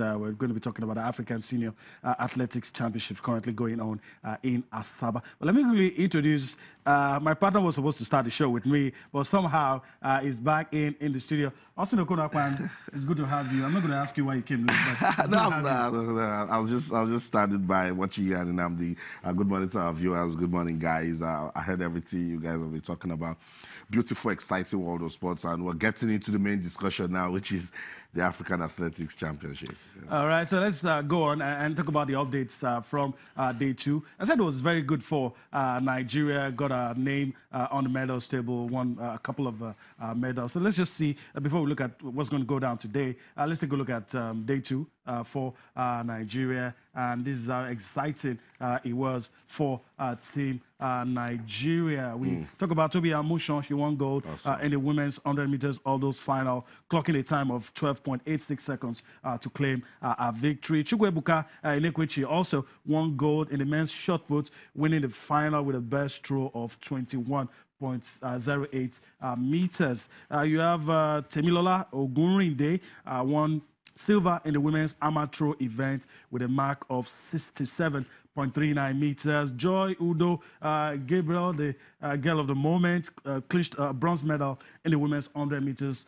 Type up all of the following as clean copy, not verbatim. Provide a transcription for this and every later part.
we're going to be talking about the African Senior Athletics Championships currently going on in Asaba. But let me really introduce, my partner was supposed to start the show with me, but somehow is back in the studio. Austin Okonakwan, it's good to have you. I'm not going to ask you why you came late, but no, I was just started by watching you and Nnamdi. Good morning to our viewers. Good morning, guys. I heard everything you guys have been talking about. Beautiful, exciting world of sports, and we're getting into the main discussion now, which is the African Athletics Championship. Yeah. All right, so let's go on and talk about the updates from day 2. I said it was very good for Nigeria, got a name on the medals table, won a couple of medals. So let's just see, before we look at what's going to go down today, let's take a look at day 2 for Nigeria. And this is how exciting it was for Team Nigeria. We talk about Tobi Amusan. She won gold in the women's 100 meters hurdles final, clocking a time of 12.86 seconds to claim a victory. Chukwuebuka Inekwechi also won gold in the men's shot put, winning the final with a best throw of 21.08 meters. You have Temilola Ogunrinde won silver in the women's amateur event with a mark of 67.39 meters. Joy Udo Gabriel, the girl of the moment, clinched a bronze medal in the women's 100 meters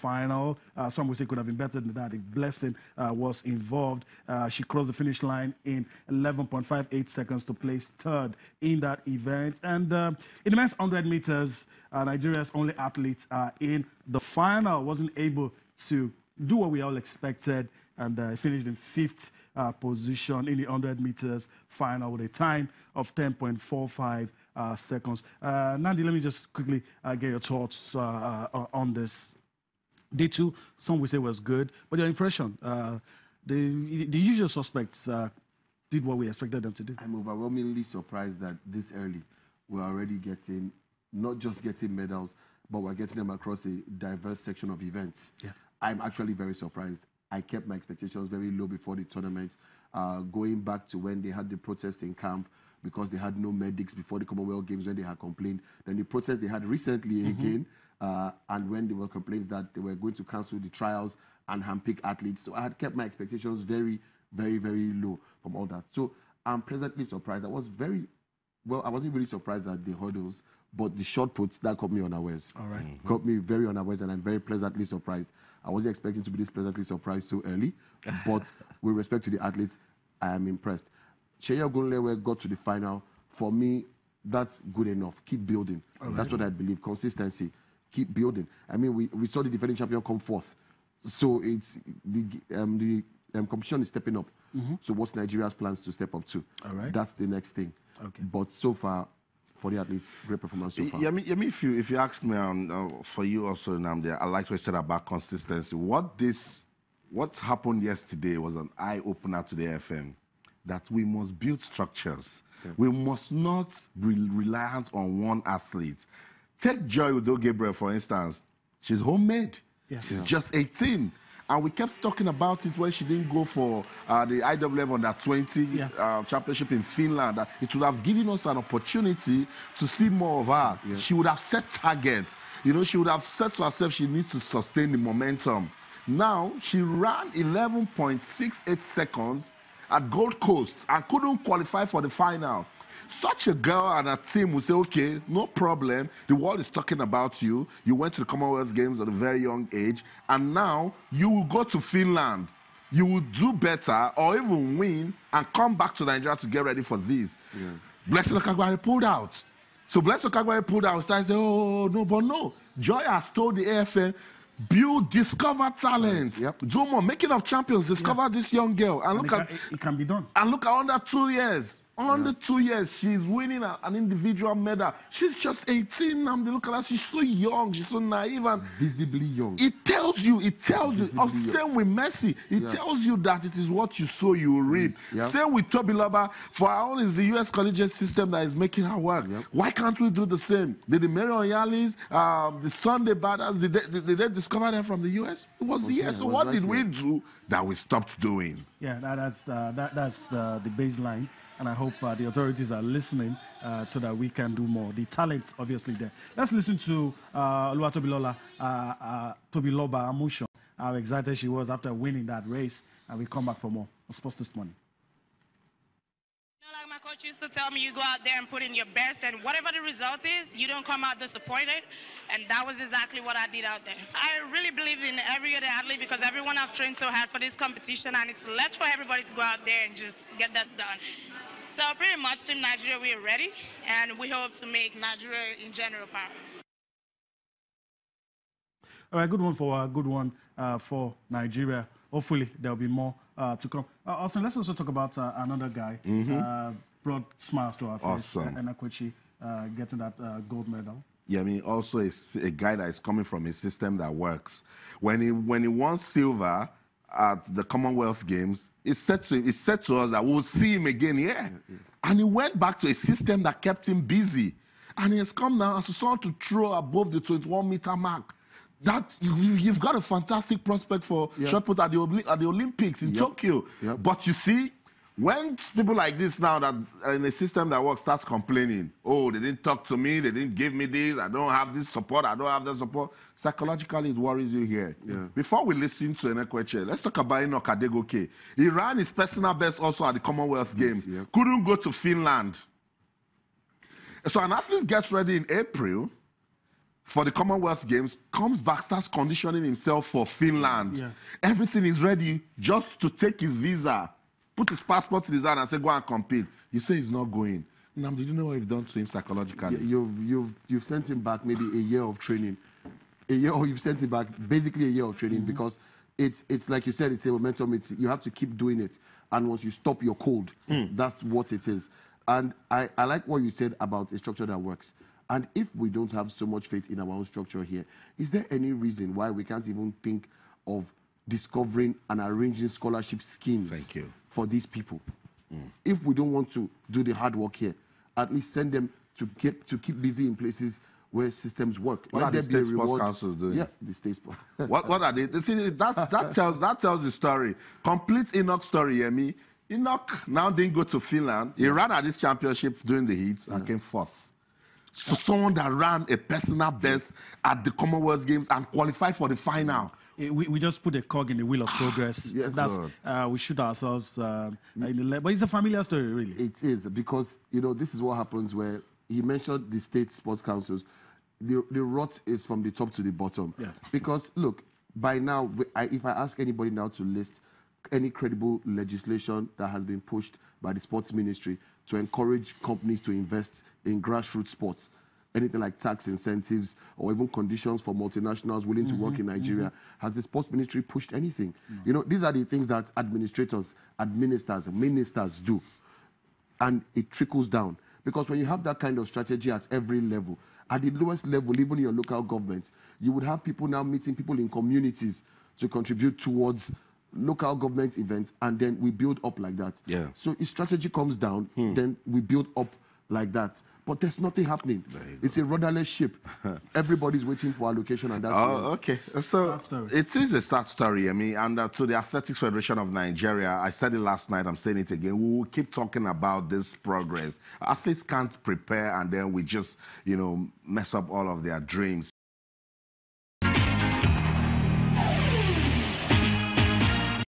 final. Some would say could have been better than that if Blessing was involved. She crossed the finish line in 11.58 seconds to place third in that event. And in the men's 100 meters, Nigeria's only athlete in the final wasn't able to do what we all expected, and finished in 5th position in the 100 meters final with a time of 10.45 seconds. Nandi, let me just quickly get your thoughts on this. Day 2, some would say was good, but your impression, the usual suspects did what we expected them to do. I'm overwhelmingly surprised that this early we're already getting, not just getting medals, but we're getting them across a diverse section of events. Yeah. I'm actually very surprised. I kept my expectations very low before the tournament, going back to when they had the protest in camp because they had no medics before the Commonwealth Games when they had complained. Then the protest they had recently again, and when there were complaints that they were going to cancel the trials and handpick athletes. So I had kept my expectations very, very, very low from all that. So I'm pleasantly surprised. I wasn't really surprised at the hurdles, but the short puts, that caught me unawares. All right. Caught me very unawares, and I'm very pleasantly surprised. I wasn't expecting to be this pleasantly surprised so early, but with respect to the athletes, I am impressed. Sheya Ogunlewe got to the final. For me, that's good enough. Keep building. Right. That's what I believe. Consistency. Keep building. I mean, we saw the defending champion come fourth. So it's the competition is stepping up. So what's Nigeria's plans to step up to? All right. That's the next thing. Okay. But so far, for the athletes, great performance so far. Yeah, if you ask me, for you also, Nnamdi, I like what you said about consistency. What happened yesterday was an eye-opener to the FM, that we must build structures. Yeah. We must not be reliant on one athlete. Take Joy Udo Gabriel, for instance. She's homemade. Yeah. She's just 18. And we kept talking about it when she didn't go for the IWF Under-20 championship in Finland. That it would have given us an opportunity to see more of her. Yeah. She would have set targets. You know, she would have said to herself she needs to sustain the momentum. Now, she ran 11.68 seconds at Gold Coast and couldn't qualify for the final. Such a girl and a team will say, okay, no problem. The world is talking about you. You went to the Commonwealth Games at a very young age, and now you will go to Finland. You will do better or even win and come back to Nigeria to get ready for this. Yeah. Blessing Okagbare pulled out. So Blessing Okagbare pulled out. So I said, oh, no, but no. Joy has told the AFN, build, discover talent. Yep. Do more. Making of champions, discover this young girl. And look at it can be done. And look at under 2 years. Under 2 years, she's winning an individual medal. She's just 18 now. Look at her. She's so young. She's so naive and visibly young. It tells you. Same with Messi. It tells you that it is what you sow, you will reap. Same with Tobiloba. For our own, is the U.S. collegiate system that is making her work. Why can't we do the same? Did the Marion Yalis, the Sunday Batters, did they discover them from the U.S.? It was the U.S. So what did we do that we stopped doing? Yeah, that's the baseline. And I hope the authorities are listening so that we can do more. The talent's obviously there. Let's listen to Tobiloba Amusan how excited she was after winning that race. And we come back for more on Sports this morning. Like my coach used to tell me, you go out there and put in your best, and whatever the result is, you don't come out disappointed. And that was exactly what I did out there. I really believe in every other athlete because everyone have trained so hard for this competition, and it's left for everybody to go out there and just get that done. So pretty much, Team Nigeria, we are ready, and we hope to make Nigeria in general proud. All right, good one for Nigeria. Hopefully, there'll be more to come. Austin, let's also talk about another guy. Brought smiles to our face. Awesome. Enakwechi getting that gold medal. Yeah, I mean, also a guy that is coming from a system that works. When he won silver at the Commonwealth Games, it said to us that we'll see him again here. And he went back to a system that kept him busy. And he has come now as someone to throw above the 21-meter mark. That you've got a fantastic prospect for shot put at the Olympics in Tokyo. But you see, when people like this now that are in a system that works starts complaining, oh, they didn't talk to me, they didn't give me this, I don't have this support, I don't have that support, psychologically it worries you here. Before we listen to Enakwechi, let's talk about Enoch Adegoke. He ran his personal best also at the Commonwealth Games. Couldn't go to Finland. So an athlete gets ready in April for the Commonwealth Games, comes back, starts conditioning himself for Finland. Everything is ready just to take his visa, put his passport in his hand and say, go and compete. You say he's not going. Now, did you know what you've done to him psychologically? You've sent him back maybe a year of training. You've sent him back basically a year of training because it's like you said, it's a momentum. You have to keep doing it. And once you stop, you're cold. That's what it is. And I like what you said about a structure that works. And if we don't have so much faith in our own structure here, is there any reason why we can't even think of discovering and arranging scholarship schemes for these people? If we don't want to do the hard work here, at least send them to keep busy in places where systems work. What are the state sports councils doing? Yeah, the state sports. what are they? See, that tells the story. Complete Enoch story, Yemi. Enoch now didn't go to Finland. He ran at this championship during the heats and came fourth. So someone that ran a personal best at the Commonwealth Games and qualified for the final. We just put a cog in the wheel of progress. We shoot ourselves in the leg. But it's a familiar story, really. It is, because, this is what happens where he mentioned the state sports councils. The rot is from the top to the bottom. Because, look, by now, if I ask anybody now to list any credible legislation that has been pushed by the sports ministry to encourage companies to invest in grassroots sports, anything like tax incentives or even conditions for multinationals willing to work in Nigeria, has the sports ministry pushed anything? These are the things that administrators, ministers do. And it trickles down. Because when you have that kind of strategy at every level, at the lowest level, even in your local government, you would have people now meeting people in communities to contribute towards local government events, and then we build up like that. So if strategy comes down, then we build up like that. But there's nothing happening. It's a rudderless ship. Everybody's waiting for allocation, and that's okay. So it is a sad story, I mean, and to the Athletics Federation of Nigeria, I said it last night, I'm saying it again, we will keep talking about this progress. Athletes can't prepare and then we just, mess up all of their dreams.